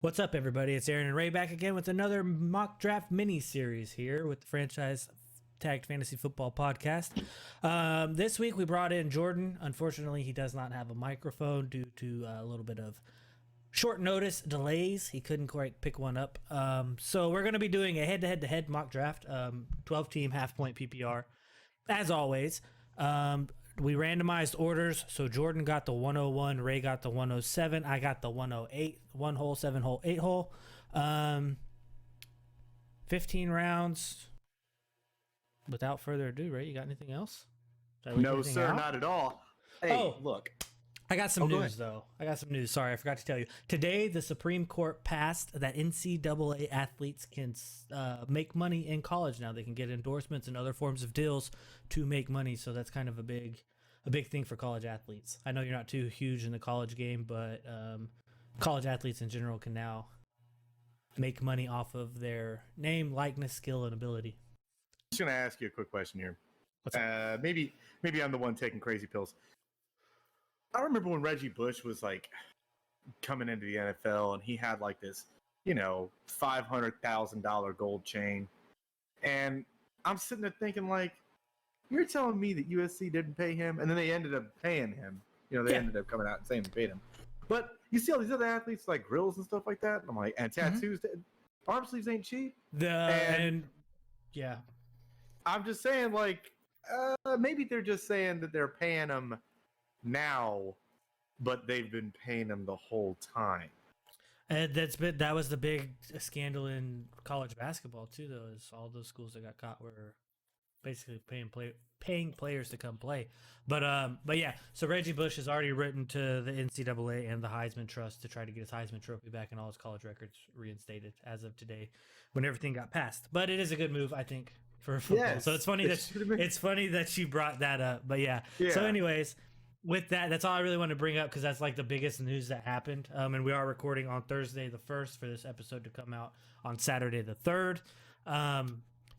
What's up, everybody? It's Aaron and Ray back again with another mock draft mini series here with the Franchise Tagged Fantasy Football Podcast. This week we brought in Jordan. Unfortunately, he does not have a microphone due to a little bit of short notice delays. He couldn't quite pick one up. So we're going to be doing a head-to-head mock draft, 12-team half-point PPR, as always. We randomized orders, so Jordan got the 101, Ray got the 107, I got the 108, 1 hole, 7 hole, 8 hole. 15 rounds. Without further ado, Ray, you got anything else? No, sir, out? Not at all. Hey, look. I got some news, though. I got some news. Sorry, I forgot to tell you. Today, the Supreme Court passed that NCAA athletes can make money in college now. They can get endorsements and other forms of deals to make money. So that's kind of a big thing for college athletes. I know you're not too huge in the college game, but college athletes in general can now make money off of their name, likeness, skill, and ability. I'm just going to ask you a quick question here. What's up? Maybe I'm the one taking crazy pills. I remember when Reggie Bush was like coming into the NFL and he had like this, $500,000 gold chain. And I'm sitting there thinking like, you're telling me that USC didn't pay him? And then they ended up paying him. They ended up coming out and saying they paid him. But you see all these other athletes like grills and stuff like that. And I'm like, and tattoos, arm sleeves ain't cheap. Yeah. I'm just saying like, maybe they're just saying that they're paying them now, but they've been paying them the whole time. And that was the big scandal in college basketball too, though, is all those schools that got caught were basically paying players to come play. But yeah, so Reggie Bush has already written to the NCAA and the Heisman Trust to try to get his Heisman Trophy back and all his college records reinstated as of today, when everything got passed. But it is a good move, I think, for football. Yes, so it's funny that you brought that up. But yeah. So anyways, with that's all I really want to bring up, because that's like the biggest news that happened. And we are recording on Thursday the 1st for this episode to come out on Saturday the 3rd.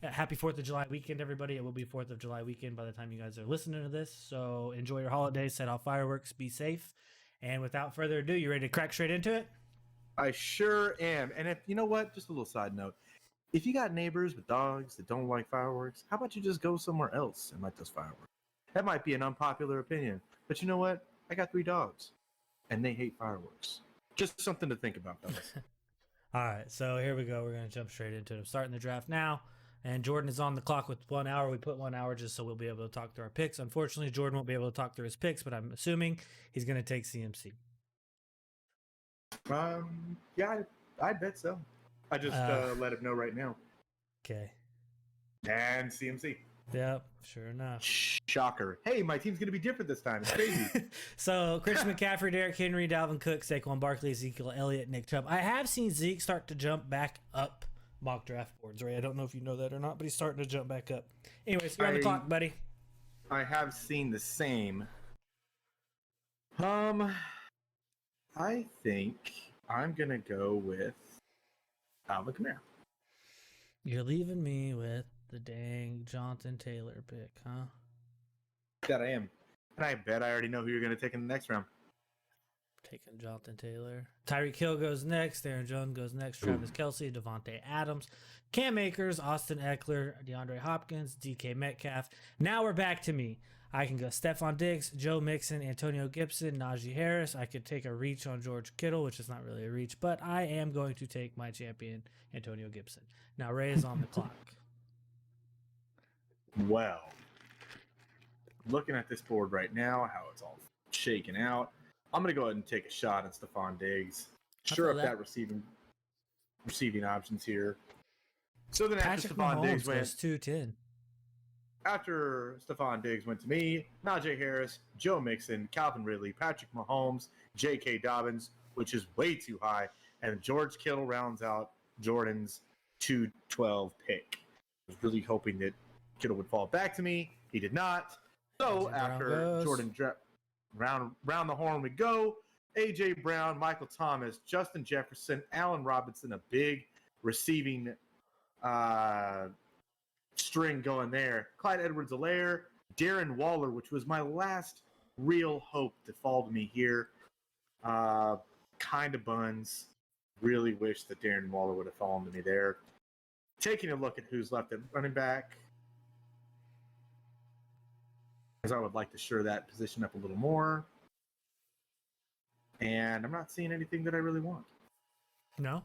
Happy 4th of July weekend, everybody. It will be 4th of July weekend by the time you guys are listening to this. So enjoy your holidays, set off fireworks, be safe. And without further ado, you ready to crack straight into it? I sure am. And if you know what, just a little side note. If you got neighbors with dogs that don't like fireworks, how about you just go somewhere else and like those fireworks? That might be an unpopular opinion, but you know what? I got 3 dogs, and they hate fireworks. Just something to think about, fellas. All right, so here we go. We're going to jump straight into it. I'm starting the draft now, and Jordan is on the clock with 1 hour. We put 1 hour just so we'll be able to talk through our picks. Unfortunately, Jordan won't be able to talk through his picks, but I'm assuming he's going to take CMC. Yeah, I bet so. I just let him know right now. Okay. And CMC. Yep, sure enough. Shocker. Hey, my team's going to be different this time. It's crazy. So, Christian McCaffrey, Derrick Henry, Dalvin Cook, Saquon Barkley, Ezekiel Elliott, Nick Chubb. I have seen Zeke start to jump back up mock draft boards, right? I don't know if you know that or not, but he's starting to jump back up. Anyways, you're on the clock, buddy. I have seen the same. I think I'm going to go with Alvin Kamara. You're leaving me with the dang Jonathan Taylor pick, huh? That I am. And I bet I already know who you're going to take in the next round. Taking Jonathan Taylor. Tyreek Hill goes next. Aaron Jones goes next. Travis Kelce, Devontae Adams, Cam Akers, Austin Eckler, DeAndre Hopkins, DK Metcalf. Now we're back to me. I can go Stephon Diggs, Joe Mixon, Antonio Gibson, Najee Harris. I could take a reach on George Kittle, which is not really a reach, but I am going to take my champion, Antonio Gibson. Now Ray is on the clock. Well, looking at this board right now, how it's all shaken out, I'm going to go ahead and take a shot at Stephon Diggs. Sure up that receiving options here. So then after Stephon Diggs went 210. After Stephon Diggs went to me, Najee Harris, Joe Mixon, Calvin Ridley, Patrick Mahomes, J.K. Dobbins, which is way too high, and George Kittle rounds out Jordan's 212 pick. I was really hoping that Kittle would fall back to me. He did not. So after Jordan round the horn we go. A.J. Brown, Michael Thomas, Justin Jefferson, Allen Robinson, a big receiving string going there. Clyde Edwards-Helaire, Darren Waller, which was my last real hope to fall to me here. Kind of buns. really wish that Darren Waller would have fallen to me there. Taking a look at who's left at running back, because I would like to shore that position up a little more. And I'm not seeing anything that I really want. No?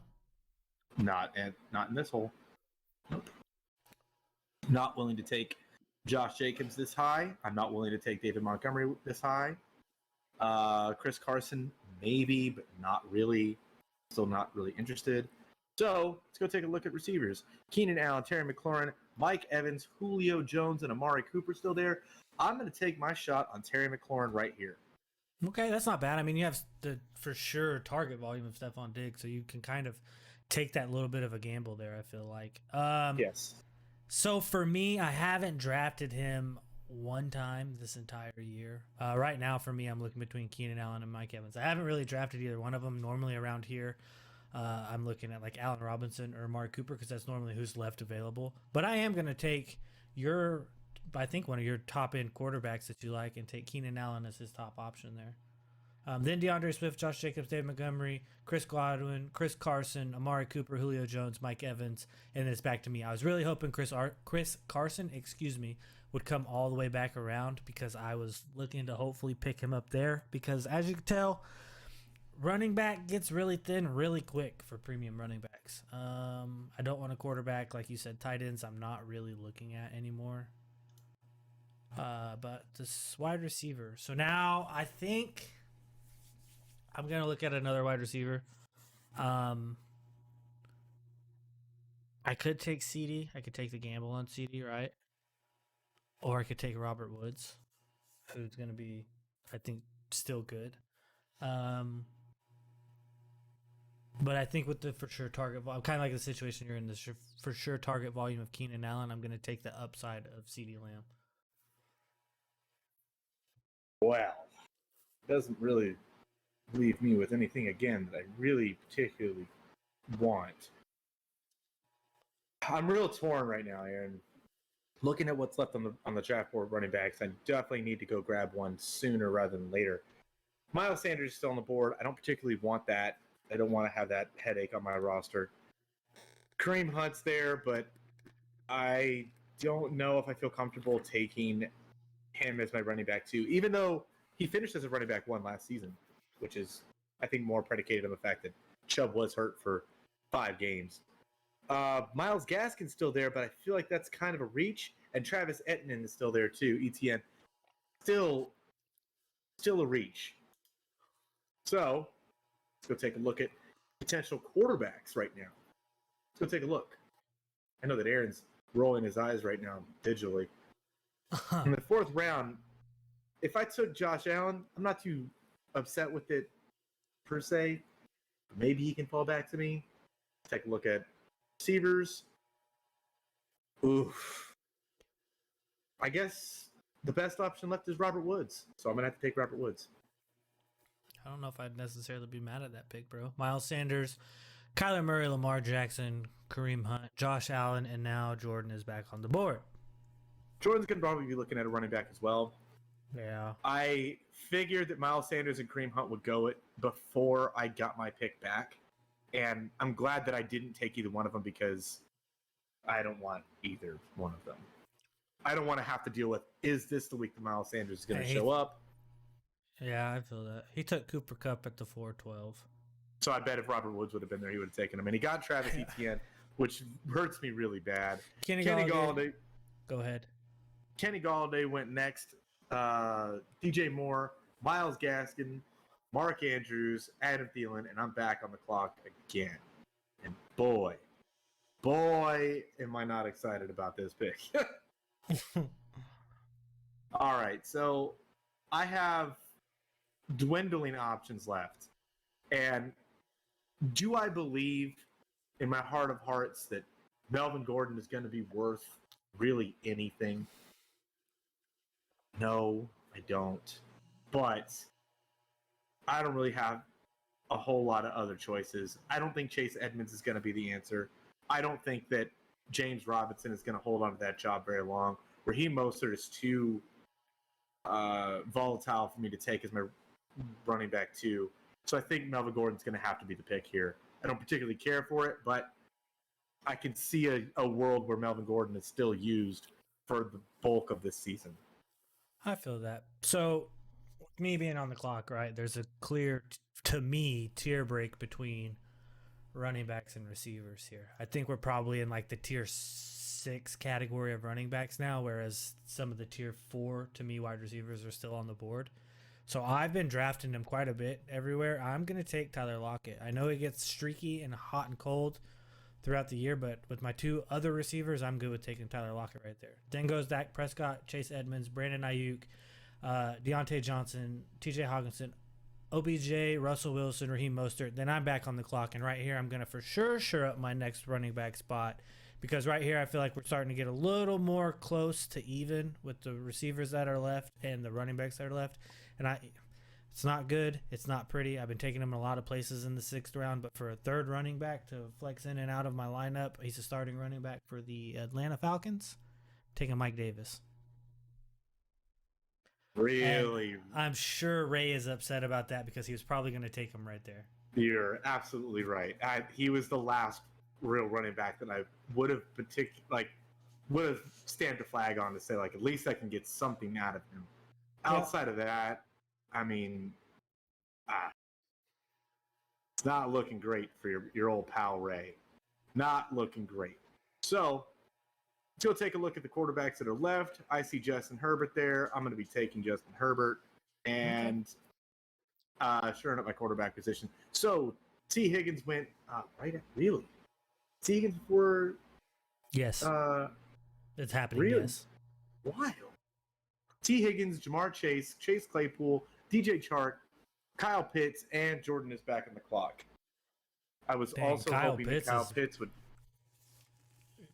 Not in this hole. Nope. Not willing to take Josh Jacobs this high. I'm not willing to take David Montgomery this high. Chris Carson, maybe, but not really. Still not really interested. So let's go take a look at receivers. Keenan Allen, Terry McLaurin, Mike Evans, Julio Jones, and Amari Cooper still there. I'm going to take my shot on Terry McLaurin right here. Okay, that's not bad. I mean, you have the for sure target volume of Stephon Diggs, so you can kind of take that little bit of a gamble there, I feel like. Yes. So for me, I haven't drafted him one time this entire year. Right now, for me, I'm looking between Keenan Allen and Mike Evans. I haven't really drafted either one of them. Normally around here, I'm looking at like Allen Robinson or Amari Cooper because that's normally who's left available. But I am going to take I think one of your top end quarterbacks that you like and take Keenan Allen as his top option there. Then DeAndre Swift, Josh Jacobs, David Montgomery, Chris Godwin, Chris Carson, Amari Cooper, Julio Jones, Mike Evans, and then it's back to me. I was really hoping Chris Carson, would come all the way back around because I was looking to hopefully pick him up there because as you can tell, running back gets really thin really quick for premium running backs. I don't want a quarterback, like you said, tight ends I'm not really looking at anymore. But this wide receiver. So now I think I'm going to look at another wide receiver. I could take CD. I could take the gamble on CD, right? Or I could take Robert Woods, who's going to be, I think, still good. But I think with the for sure target volume, kind of like the situation you're in, the for sure target volume of Keenan Allen, I'm going to take the upside of CD Lamb. Wow. Doesn't really leave me with anything, again, that I really particularly want. I'm real torn right now, Aaron. Looking at what's left on the draft board running backs, I definitely need to go grab one sooner rather than later. Miles Sanders is still on the board. I don't particularly want that. I don't want to have that headache on my roster. Kareem Hunt's there, but I don't know if I feel comfortable taking him as my running back too, even though he finished as a running back 1 last season, which is, I think, more predicated on the fact that Chubb was hurt for 5 games. Myles Gaskin's still there, but I feel like that's kind of a reach. And Travis Etienne is still there too. ETN, still a reach. So let's go take a look at potential quarterbacks right now. Let's go take a look. I know that Aaron's rolling his eyes right now digitally. In the 4th round, if I took Josh Allen, I'm not too upset with it per se. Maybe he can fall back to me. Take a look at receivers. Oof. I guess the best option left is Robert Woods. So I'm going to have to take Robert Woods. I don't know if I'd necessarily be mad at that pick, bro. Miles Sanders, Kyler Murray, Lamar Jackson, Kareem Hunt, Josh Allen, and now Jordan is back on the board. Jordan's going to probably be looking at a running back as well. Yeah. I figured that Miles Sanders and Kareem Hunt would go it before I got my pick back. And I'm glad that I didn't take either one of them because I don't want either one of them. I don't want to have to deal with, is this the week that Miles Sanders is going to show up? Yeah, I feel that. He took Cooper Kupp at the 4-12. So I bet if Robert Woods would have been there, he would have taken him. And he got Travis Etienne, which hurts me really bad. Kenny Galladay. Go ahead. Kenny Galladay went next. DJ Moore, Myles Gaskin, Mark Andrews, Adam Thielen, and I'm back on the clock again. And boy, am I not excited about this pick. All right, so I have dwindling options left. And do I believe in my heart of hearts that Melvin Gordon is going to be worth really anything? No, I don't. But I don't really have a whole lot of other choices. I don't think Chase Edmonds is going to be the answer. I don't think that James Robinson is going to hold on to that job very long. Raheem Mostert is too volatile for me to take as my running back too. So I think Melvin Gordon's going to have to be the pick here. I don't particularly care for it, but I can see a world where Melvin Gordon is still used for the bulk of this season. I feel that. So, me being on the clock, right? There's a clear, to me, tier break between running backs and receivers here. I think we're probably in like the tier 6 category of running backs now, whereas some of the tier 4 to me wide receivers are still on the board. So I've been drafting them quite a bit everywhere. I'm going to take Tyler Lockett. I know it gets streaky and hot and cold throughout the year, but with my 2 other receivers, I'm good with taking Tyler Lockett right there. Then goes Dak Prescott, Chase Edmonds, Brandon Ayuk, Deontay Johnson, TJ Hawkinson, OBJ, Russell Wilson, Raheem Mostert. Then I'm back on the clock, and right here I'm going to for sure up my next running back spot, because right here I feel like we're starting to get a little more close to even with the receivers that are left and the running backs that are left. And it's not good. It's not pretty. I've been taking him in a lot of places in the 6th round, but for a third running back to flex in and out of my lineup, he's a starting running back for the Atlanta Falcons, taking Mike Davis. Really? And I'm sure Ray is upset about that because he was probably going to take him right there. You're absolutely right. He was the last real running back that I would have stamped a flag on to say, like, at least I can get something out of him. Outside of that, I mean, it's not looking great for your old pal Ray. Not looking great. So let's go take a look at the quarterbacks that are left. I see Justin Herbert there. I'm going to be taking Justin Herbert and shoring up my quarterback position. So T. Higgins went right at really. T. Higgins before. Yes. It's happening. Really? Yes. Wild. T. Higgins, Jamar Chase, Chase Claypool, DJ Chark, Kyle Pitts, and Jordan is back on the clock. I was also hoping that Kyle Pitts would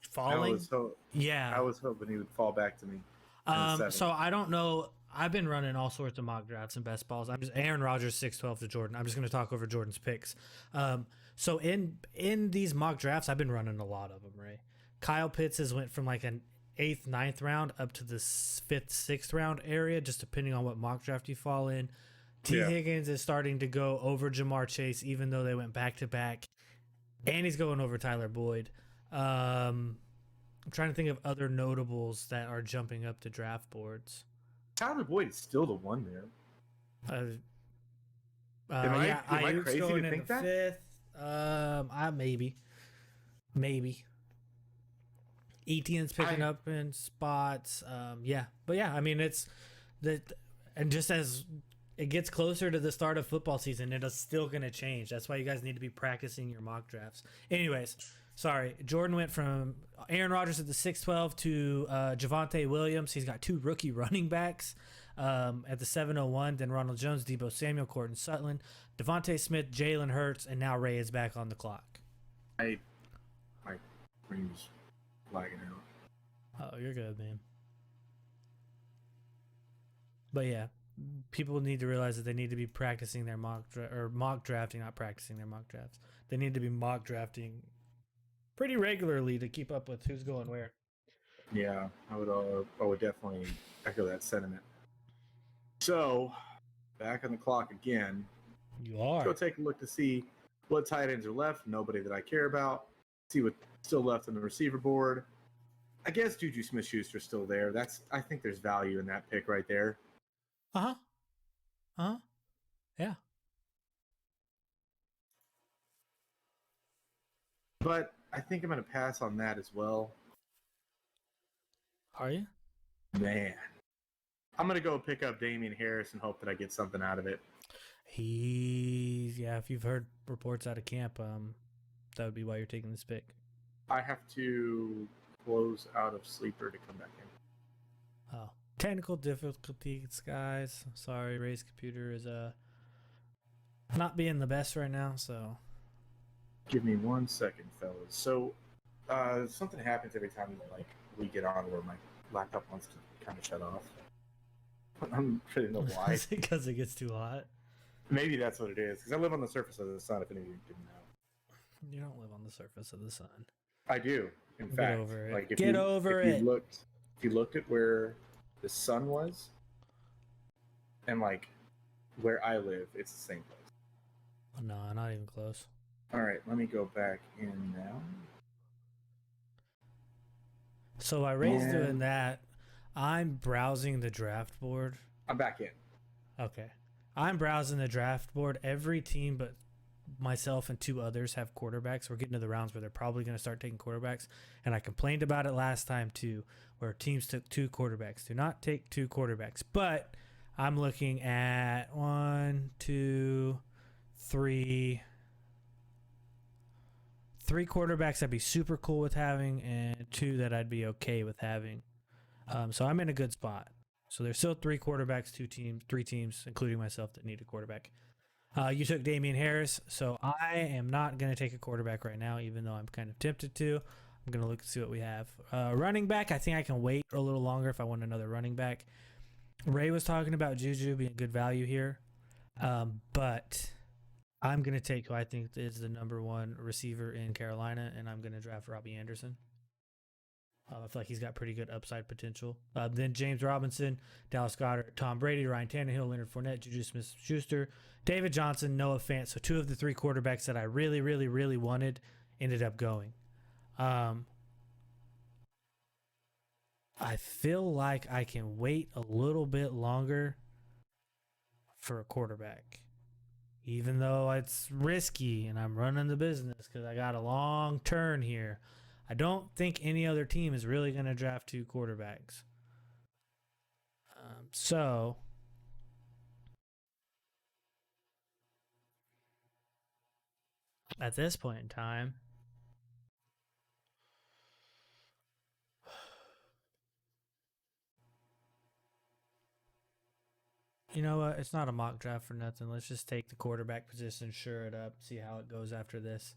falling. I was hoping he would fall back to me. So I don't know. I've been running all sorts of mock drafts and best balls. I'm just Aaron Rodgers 6-12 to Jordan. I'm just going to talk over Jordan's picks. So in these mock drafts, I've been running a lot of them. Right, Kyle Pitts has went from like an 8th, 9th round up to the 5th, 6th round area, just depending on what mock draft you fall in. T. Higgins is starting to go over Jamar Chase, even though they went back to back, and he's going over Tyler Boyd. I'm trying to think of other notables that are jumping up the draft boards. Tyler Boyd is still the one there. Am I crazy going to in think the that? 5th. Maybe. Etienne's picking up in spots. But I mean, it's that, and just as it gets closer to the start of football season, it is still going to change. That's why you guys need to be practicing your mock drafts. Anyways, sorry. Jordan went from Aaron Rodgers at the 6-12 to Javonte Williams. He's got 2 rookie running backs at the 7-01. Then Ronald Jones, Deebo Samuel, Courtland Sutton, Devontae Smith, Jalen Hurts, and now Ray is back on the clock. My screen's lagging out. Oh, you're good, man. But yeah, people need to realize that they need to be practicing their mock drafting, not practicing their mock drafts. They need to be mock drafting pretty regularly to keep up with who's going where. Yeah, I would definitely echo that sentiment. So, back on the clock again. You are. Let's go take a look to see what tight ends are left. Nobody that I care about. See what's still left on the receiver board. I guess Juju Smith-Schuster's still there. I think there's value in that pick right there. Yeah. But I think I'm going to pass on that as well. Are you? Man. I'm going to go pick up Damian Harris and hope that I get something out of it. If you've heard reports out of camp, that would be why you're taking this pick. I have to close out of Sleeper to come back in. Oh. Technical difficulties, guys. Sorry, Ray's computer is not being the best right now, so give me 1 second, fellas. So something happens every time that we get on where my laptop wants to kind of shut off. I don't really know why. Is it because it gets too hot? Maybe that's what it is. Because I live on the surface of the sun, if any of you didn't know. You don't live on the surface of the sun. I do. In Get fact, over it. if you looked at where the sun was and where I live, it's the same place. No, not even close. All right, let me go back in now. So while Ray's doing And that, I'm browsing the draft board. I'm back in. Okay. I'm browsing the draft board. Every team but myself and two others have quarterbacks. We're getting to the rounds where they're probably going to start taking quarterbacks. And I complained about it last time too, where teams took two quarterbacks. Do not take two quarterbacks. But I'm looking at 1, 2, 3. 3 quarterbacks I'd be super cool with having, and 2 that I'd be okay with having. So I'm in a good spot. So there's still 3 quarterbacks, 3 teams, including myself, that need a quarterback. You took Damian Harris, so I am not going to take a quarterback right now, even though I'm kind of tempted to. I'm going to look and see what we have. Running back, I think I can wait a little longer if I want another running back. Ray was talking about Juju being good value here, but I'm going to take who I think is the number 1 receiver in Carolina, and I'm going to draft Robbie Anderson. I feel like he's got pretty good upside potential. Then James Robinson, Dallas Goedert, Tom Brady, Ryan Tannehill, Leonard Fournette, Juju Smith-Schuster, David Johnson, Noah Fant. So 2 of the 3 quarterbacks that I really, really, really wanted ended up going. I feel like I can wait a little bit longer for a quarterback, even though it's risky and I'm running the business because I got a long turn here. I don't think any other team is really going to draft 2 quarterbacks. So at this point in time, you know what? It's not a mock draft for nothing. Let's just take the quarterback position, sure it up, see how it goes after this.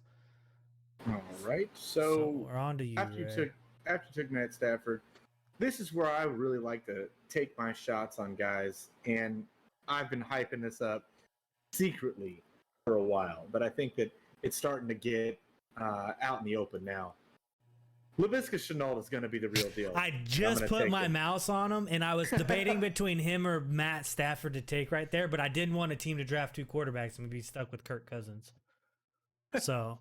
All right, So we're on to you, after Ray. you took Matt Stafford, this is where I would really like to take my shots on guys, and I've been hyping this up secretly for a while, but I think that it's starting to get out in the open now. Laviska Shenault is going to be the real deal. I just put my mouse on him, and I was debating between him or Matt Stafford to take right there, but I didn't want a team to draft 2 quarterbacks and be stuck with Kirk Cousins. So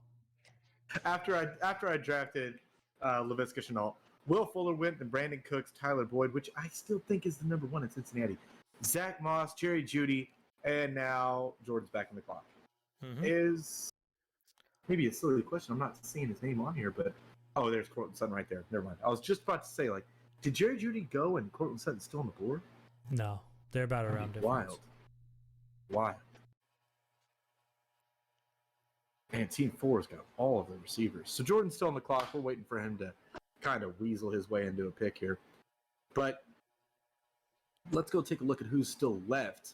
after I drafted Laviska Shenault, Will Fuller went, and Brandon Cooks, Tyler Boyd, which I still think is the number 1 in Cincinnati, Zach Moss, Jerry Jeudy, and now Jordan's back in the clock. Is maybe a silly question. I'm not seeing his name on here, but oh, there's Cortland Sutton right there. Never mind. I was just about to say, like, did Jerry Jeudy go and Cortland Sutton still on the board? no, they're about around difference. Wild. And Team 4's got all of the receivers. So Jordan's still on the clock. We're waiting for him to kind of weasel his way into a pick here. But let's go take a look at who's still left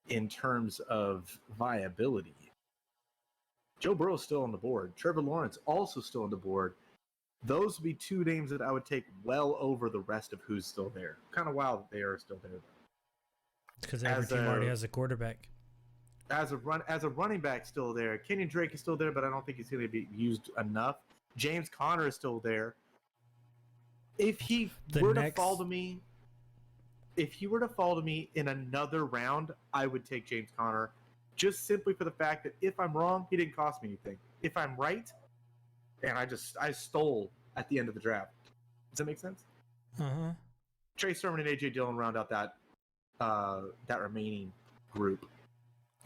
in terms of viability. Joe Burrow's still on the board. Trevor Lawrence also still on the board. Those would be 2 names that I would take well over the rest of who's still there. Kind of wild that they are still there. Because every team already has a quarterback. As a running back still there. Kenyon Drake is still there, but I don't think he's going to be used enough. James Conner is still there. If he were to fall to me in another round, I would take James Conner, just simply for the fact that if I'm wrong, he didn't cost me anything. If I'm right, and I stole at the end of the draft. Does that make sense? Trey Sermon and AJ Dillon round out that remaining group.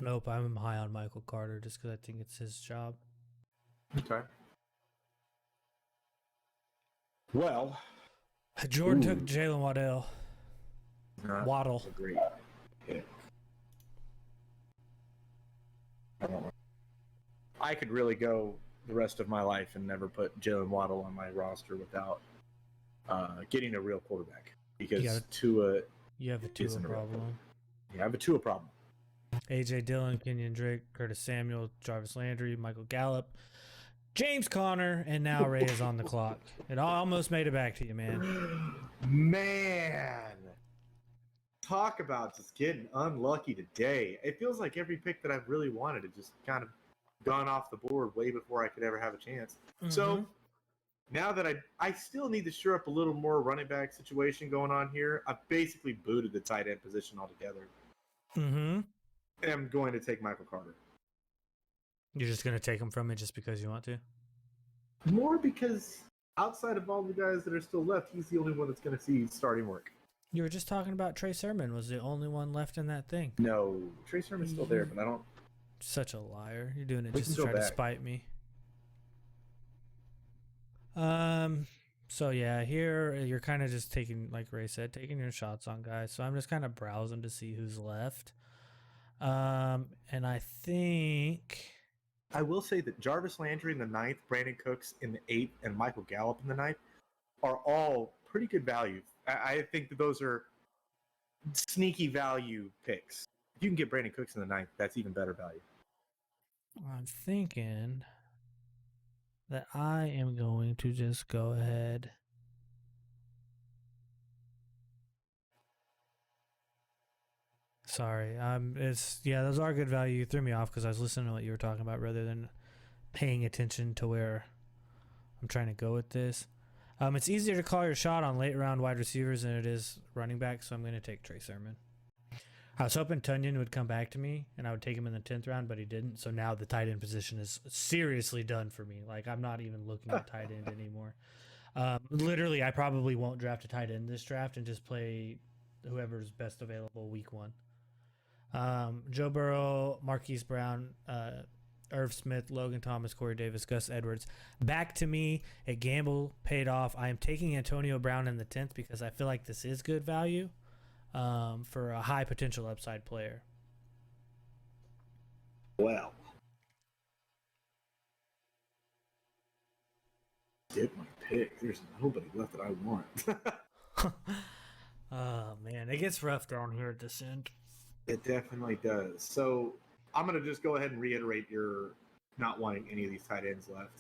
Nope, I'm high on Michael Carter just because I think it's his job. Okay. Well, Jordan took Jalen Waddell. Waddle. Great pick. I could really go the rest of my life and never put Jalen Waddle on my roster without getting a real quarterback, because Tua. You have a Tua problem. Yeah, I have a Tua problem. AJ Dillon, Kenyon Drake, Curtis Samuel, Jarvis Landry, Michael Gallup, James Conner, and now Ray is on the clock. It almost made it back to you, man. Man, talk about just getting unlucky today. It feels like every pick that I've really wanted had just kind of gone off the board way before I could ever have a chance. So now that I still need to shore up a little more running back situation going on here, I've basically booted the tight end position altogether. I'm going to take Michael Carter. You're just gonna take him from me just because you want to? More because outside of all the guys that are still left, he's the only one that's going to see starting work. You were just talking about Trey Sermon was the only one left in that thing. No, Trey Sermon's still there, but I don't. Such a liar. You're doing it We just to can go try to back. spite me. So yeah, here you're kind of just taking, like Ray said, taking your shots on guys. So I'm just kind of browsing to see who's left. And I think I will say that Jarvis Landry in the 9th, Brandon Cooks in the 8th, and Michael Gallup in the 9th are all pretty good value. I think that those are sneaky value picks. If you can get Brandon Cooks in the 9th, that's even better value. I'm thinking that I am going to just go ahead. Sorry, those are good value. You threw me off because I was listening to what you were talking about rather than paying attention to where I'm trying to go with this. It's easier to call your shot on late round wide receivers than it is running back, so I'm going to take Trey Sermon. I was hoping Tunyon would come back to me and I would take him in the 10th round, but he didn't. So now the tight end position is seriously done for me. Like, I'm not even looking at tight end anymore. Literally, I probably won't draft a tight end this draft and just play whoever's best available week 1. Joe Burrow, Marquise Brown, Irv Smith, Logan Thomas, Corey Davis, Gus Edwards. Back to me. A gamble paid off. I am taking Antonio Brown in the 10th because I feel like this is good value for a high potential upside player. Well, did my pick. There's nobody left that I want. Oh, man. It gets rough down here at this end. It definitely does. So I'm going to just go ahead and reiterate your not wanting any of these tight ends left.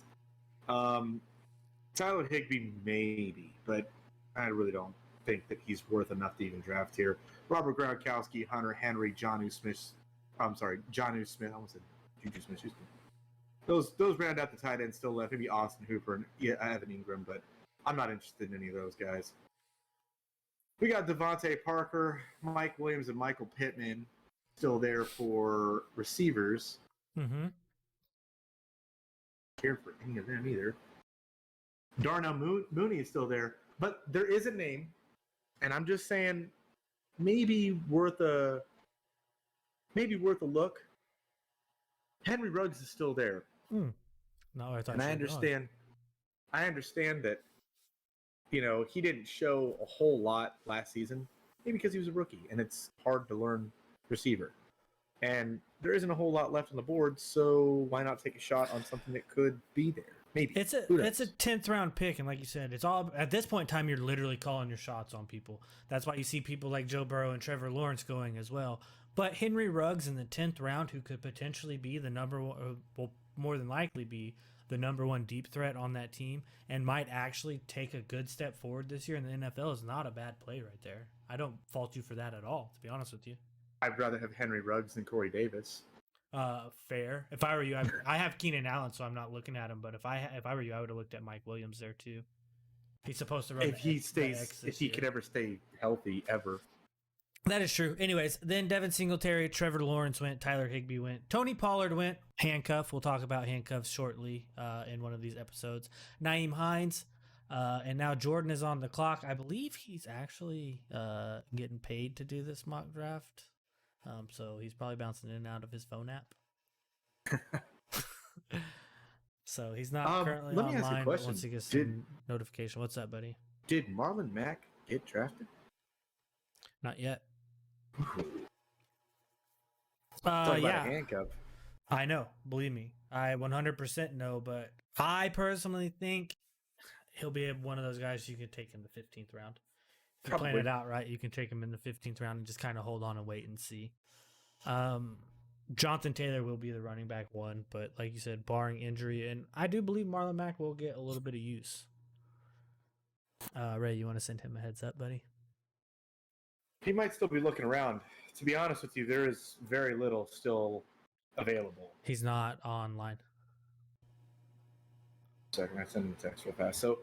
Tyler Higbee, maybe, but I really don't think that he's worth enough to even draft here. Robert Gronkowski, Hunter Henry, Jonnu Smith. I almost said Juju Smith-Schuster. Those round out the tight ends still left. Maybe Austin Hooper and Evan Ingram, but I'm not interested in any of those guys. We got Devontae Parker, Mike Williams, and Michael Pittman still there for receivers. Mm-hmm. Care for any of them either. Darnell Mooney is still there, but there is a name, and I'm just saying, maybe worth a look. Henry Ruggs is still there. No, I thought. And I understand that, he didn't show a whole lot last season, maybe because he was a rookie, and it's hard to learn receiver. And there isn't a whole lot left on the board, so why not take a shot on something that could be there? Maybe. It's a 10th round pick, and like you said, it's all at this point in time. You're literally calling your shots on people. That's why you see people like Joe Burrow and Trevor Lawrence going as well. But Henry Ruggs in the 10th round, who could potentially be the number one, will more than likely be the number one deep threat on that team, and might actually take a good step forward this year in the NFL, is not a bad play right there. I don't fault you for that at all, to be honest with you. I'd rather have Henry Ruggs than Corey Davis. Fair. If I were you, I have Keenan Allen, so I'm not looking at him. But if I were you, I would have looked at Mike Williams there too. He's supposed to run. If he could ever stay healthy, ever. That is true. Anyways, then Devin Singletary, Trevor Lawrence went, Tyler Higbee went, Tony Pollard went, handcuff. We'll talk about handcuffs shortly in one of these episodes. Nyheim Hines, and now Jordan is on the clock. I believe he's actually getting paid to do this mock draft. So he's probably bouncing in and out of his phone app. So he's not currently let me ask you a online, but question. once he gets some notification. What's up, buddy? Did Marlon Mack get drafted? Not yet. Talk about Yeah. a handcuff. I know. Believe me. I 100% know, but I personally think he'll be one of those guys you can take in the 15th round. If you plan it out right, you can take him in the 15th round and just kind of hold on and wait and see. Jonathan Taylor will be the running back one, but like you said, barring injury, and I do believe Marlon Mack will get a little bit of use. Ray, you want to send him a heads up, buddy? He might still be looking around. To be honest with you, there is very little still available. He's not online. Second, I sent him a text real fast. So,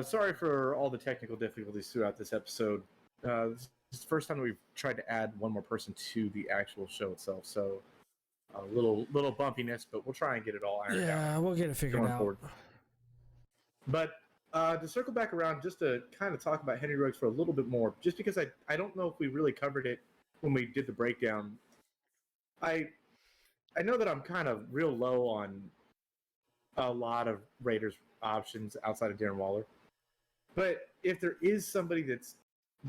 sorry for all the technical difficulties throughout this episode. This is the first time that we've tried to add one more person to the actual show itself. So, a little bumpiness, but we'll try and get it all ironed out Yeah, we'll get it figured going out. forward. But to circle back around, just to kind of talk about Henry Ruggs for a little bit more, just because I don't know if we really covered it when we did the breakdown. I know that I'm kind of real low on a lot of Raiders options outside of Darren Waller, but if there is somebody that's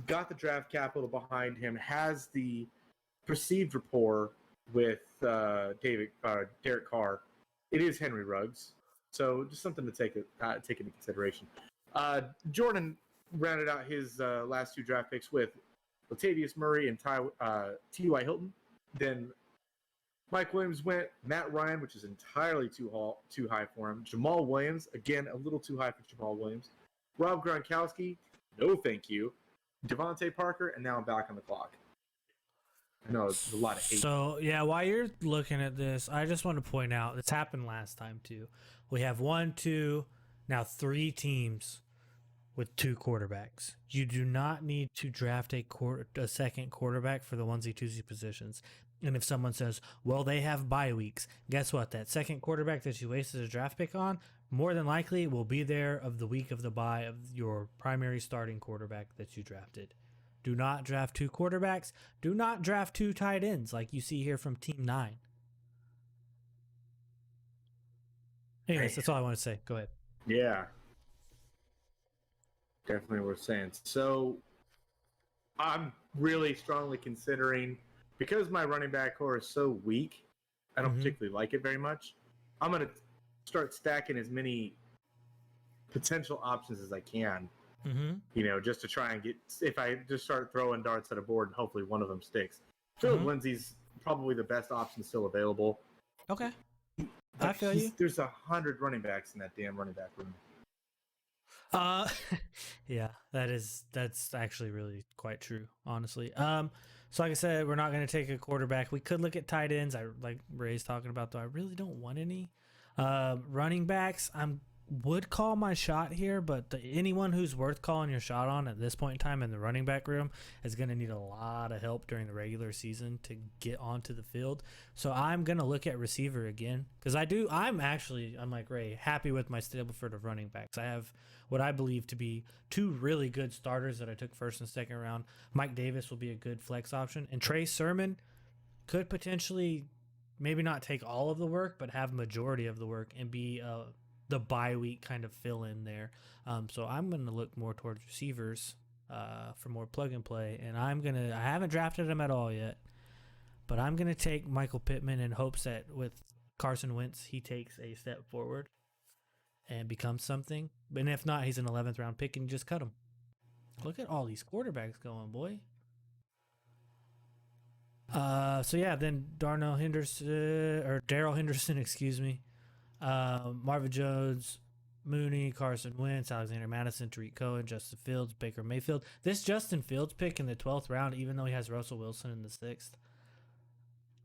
got the draft capital behind him, has the perceived rapport with Derek Carr, it is Henry Ruggs. So just something to take into consideration. Jordan rounded out his last 2 draft picks with Latavius Murray and T.Y. Hilton. Then Mike Williams went Matt Ryan, which is entirely too high for him. Jamal Williams, again, a little too high for Jamal Williams. Rob Gronkowski, no thank you. Devontae Parker, and now I'm back on the clock. I know it's a lot of hate. So, yeah, while you're looking at this, I just want to point out, this happened last time too. We have 1, 2, now 3 teams with 2 quarterbacks. You do not need to draft a second quarterback for the onesie-twosie positions. And if someone says, well, they have bye weeks, guess what? That second quarterback that you wasted a draft pick on, more than likely will be there of the week of the bye of your primary starting quarterback that you drafted. Do not draft 2 quarterbacks. Do not draft 2 tight ends like you see here from Team 9. Anyways, that's all I want to say. Go ahead. Yeah. Definitely worth saying. So I'm really strongly considering, because my running back core is so weak, I don't particularly like it very much. I'm going to start stacking as many potential options as I can. Just to try and get, if I just start throwing darts at a board and hopefully one of them sticks. Philip Lindsay's probably the best option still available. Okay. I feel you. There's 100 running backs in that damn running back room. Yeah, that's actually really quite true, honestly. So like I said, we're not going to take a quarterback. We could look at tight ends. I like Ray's talking about, though. I really don't want any running backs. Would call my shot here, but anyone who's worth calling your shot on at this point in time in the running back room is going to need a lot of help during the regular season to get onto the field. So I'm going to look at receiver again, because I'm like Ray, happy with my Stableford of running backs. I have what I believe to be 2 really good starters that I took first and second round. Mike Davis will be a good flex option, and Trey Sermon could potentially maybe not take all of the work, but have majority of the work and be the bye week kind of fill in there. So I'm going to look more towards receivers for more plug and play. And I haven't drafted him at all yet, but I'm going to take Michael Pittman in hopes that with Carson Wentz, he takes a step forward and becomes something. And if not, he's an 11th round pick and you just cut him. Look at all these quarterbacks going, boy. So yeah, then Darrell Henderson, excuse me. Marvin Jones, Mooney, Carson Wentz, Alexander Madison, Tariq Cohen, Justin Fields, Baker Mayfield. This Justin Fields pick in the 12th round, even though he has Russell Wilson in the 6th,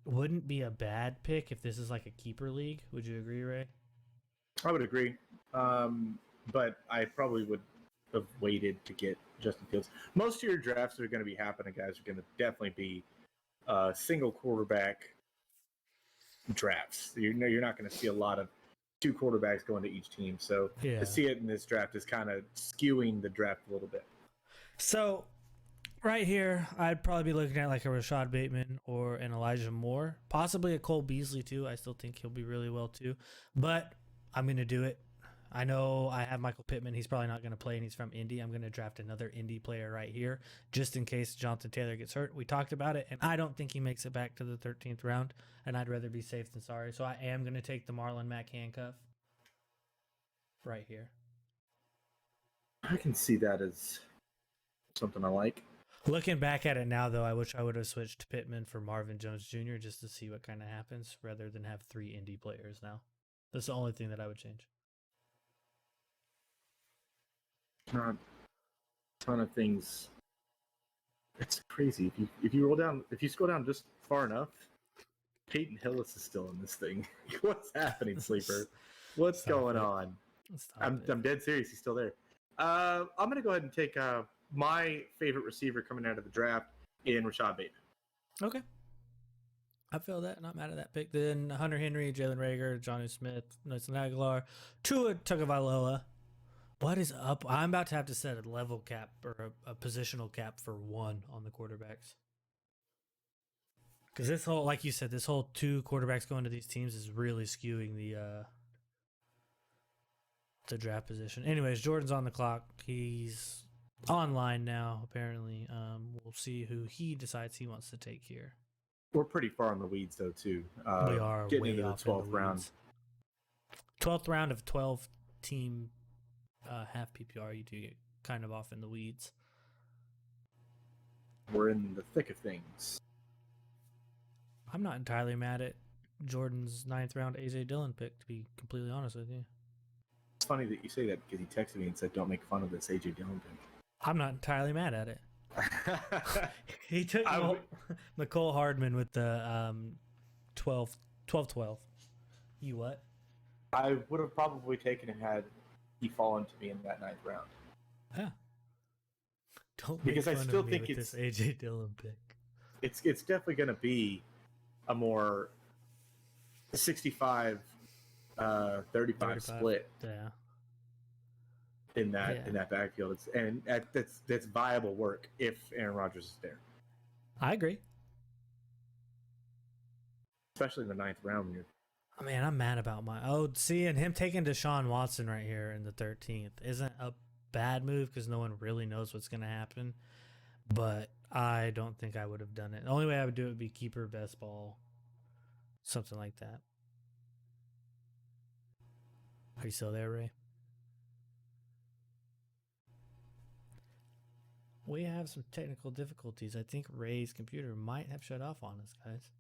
wouldn't be a bad pick if this is like a keeper league. Would you agree, Ray? I would agree. But I probably would have waited to get Justin Fields. Most of your drafts that are going to be happening, guys, are going to definitely be single quarterback drafts. You're not going to see a lot of 2 quarterbacks going to each team. So to see it in this draft is kind of skewing the draft a little bit. So right here, I'd probably be looking at like a Rashad Bateman or an Elijah Moore, possibly a Cole Beasley too. I still think he'll be really well too, but I'm going to do it. I know I have Michael Pittman. He's probably not going to play, and he's from Indy. I'm going to draft another Indy player right here, just in case Jonathan Taylor gets hurt. We talked about it, and I don't think he makes it back to the 13th round, and I'd rather be safe than sorry. So I am going to take the Marlon Mack handcuff right here. I can see that as something I like. Looking back at it now, though, I wish I would have switched Pittman for Marvin Jones Jr. just to see what kind of happens, rather than have 3 Indy players now. That's the only thing that I would change. Not a ton of things. It's crazy. If you scroll down just far enough, Peyton Hillis is still in this thing. What's happening, Sleeper? What's going on? I'm dead serious. He's still there. I'm gonna go ahead and take my favorite receiver coming out of the draft in Rashad Bateman. Okay. I feel that. Not mad at that pick. Then Hunter Henry, Jalen Rager, Johnny Smith, Nelson Aguilar, Tua Tagovailoa. What is up? I'm about to have to set a level cap or a positional cap for one on the quarterbacks. Because this whole, like you said, this whole two quarterbacks going to these teams is really skewing the draft position. Anyways, Jordan's on the clock. He's online now, apparently. We'll see who he decides he wants to take here. We're pretty far in the weeds, though, too. We are getting way into the off 12th in the round. weeds. 12th round of 12 team half PPR, you do get kind of off in the weeds. We're in the thick of things. I'm not entirely mad at Jordan's 9th round AJ Dillon pick, to be completely honest with you. It's funny that you say that because he texted me and said, "Don't make fun of this AJ Dillon pick." I'm not entirely mad at it. He took Nicole Hardman with the 12. You what? I would have probably taken him had he fallen to me in that 9th round. Yeah. Don't because I still think it's this AJ Dillon pick. It's definitely going to be a more 65 35 split. Yeah. In that backfield, that's viable work if Aaron Rodgers is there. I agree. Especially in the 9th round. Oh, man, I'm mad about and him taking Deshaun Watson right here in the 13th isn't a bad move because no one really knows what's going to happen. But I don't think I would have done it. The only way I would do it would be keeper, best ball, something like that. Are you still there, Ray? We have some technical difficulties. I think Ray's computer might have shut off on us, guys.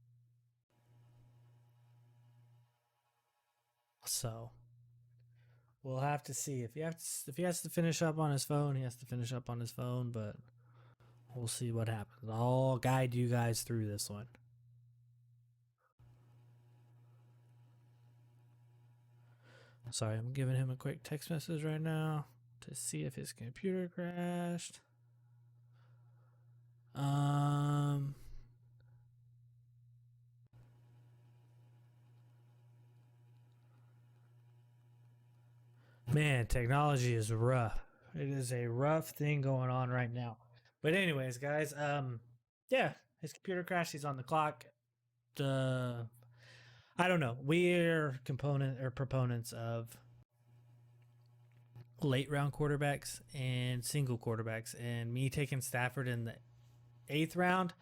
So we'll have to see if he has to finish up on his phone. He has to finish up on his phone, but we'll see what happens. I'll guide you guys through this one. Sorry, I'm giving him a quick text message right now to see if his computer crashed. Man, technology is rough. It is a rough thing going on right now. But anyways, guys, yeah, his computer crashed. He's on the clock. I don't know. We're proponents of late round quarterbacks and single quarterbacks, and me taking Stafford in the 8th round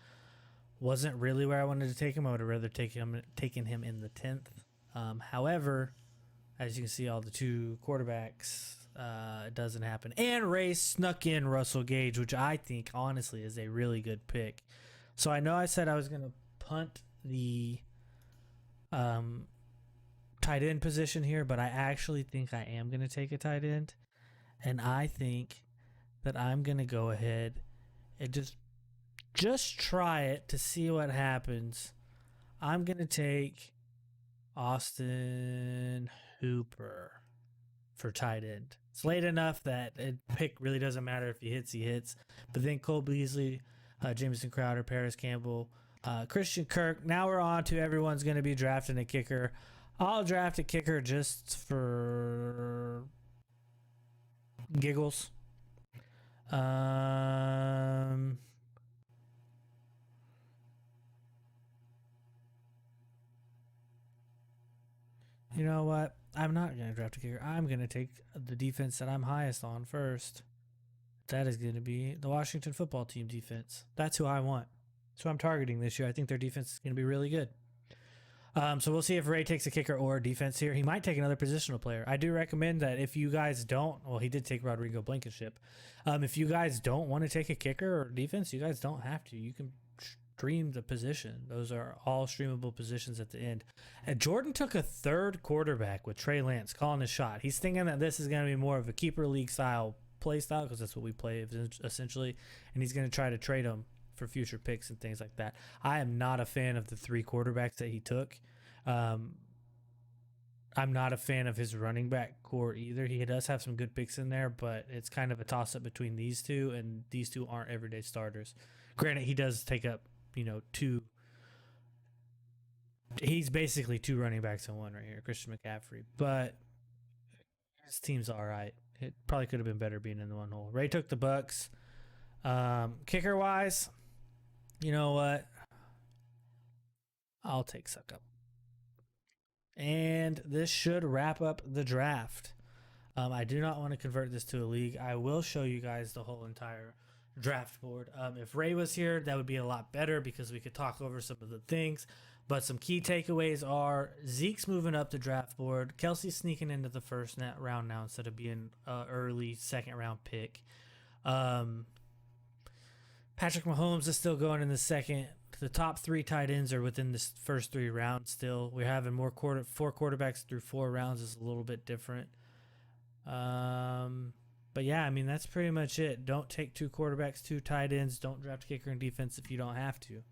wasn't really where I wanted to take him. I would have rather taken him in the 10th. However, as you can see, all the two quarterbacks, it doesn't happen. And Ray snuck in Russell Gage, which I think honestly is a really good pick. So I know I said I was going to punt the tight end position here, but I actually think I am going to take a tight end. And I think that I'm going to go ahead and just try it to see what happens. I'm going to take Austin Hooper for tight end. It's late enough that a pick really doesn't matter. If he hits. But then Cole Beasley, Jamison Crowder, Paris Campbell, Christian Kirk. Now we're on to everyone's going to be drafting a kicker. I'll draft a kicker just for giggles. You know what? I'm not going to draft a kicker. I'm going to take the defense that I'm highest on first. That is going to be the Washington football team defense. That's who I want. That's who I'm targeting this year. I think their defense is going to be really good. So we'll see if Ray takes a kicker or a defense here. He might take another positional player. I do recommend that if you guys don't, well, he did take Rodrigo Blankenship. If you guys don't want to take a kicker or defense, you guys don't have to. You can stream the position. Those are all streamable positions at the end. And Jordan took a 3rd quarterback with Trey Lance calling his shot. He's thinking that this is going to be more of a keeper league style play style because that's what we play essentially. And he's going to try to trade him for future picks and things like that. I am not a fan of the 3 quarterbacks that he took. I'm not a fan of his running back core either. He does have some good picks in there, but it's kind of a toss up between these two, and these two aren't everyday starters. Granted, he does take up, 2 he's basically 2 running backs in one right here, Christian McCaffrey. But his team's all right. It probably could have been better being in the one hole. Ray took the Bucks. Kicker wise, you know what? I'll take Suckup. And this should wrap up the draft. I do not want to convert this to a league. I will show you guys the whole entire draft board. If Ray was here, that would be a lot better because we could talk over some of the things. But some key takeaways are Zeke's moving up the draft board. Kelsey's sneaking into the first round now instead of being early second round pick. Patrick Mahomes is still going in the second. The top 3 tight ends are within the first 3 rounds still. We're having 4 quarterbacks through 4 rounds is a little bit different. But yeah, I mean, that's pretty much it. Don't take 2 quarterbacks, 2 tight ends. Don't draft kicker and defense if you don't have to.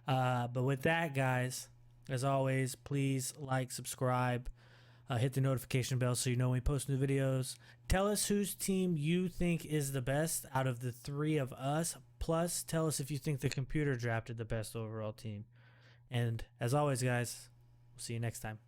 But with that, guys, as always, please like, subscribe, hit the notification bell so you know when we post new videos. Tell us whose team you think is the best out of the 3 of us. Plus, tell us if you think the computer drafted the best overall team. And as always, guys, we'll see you next time.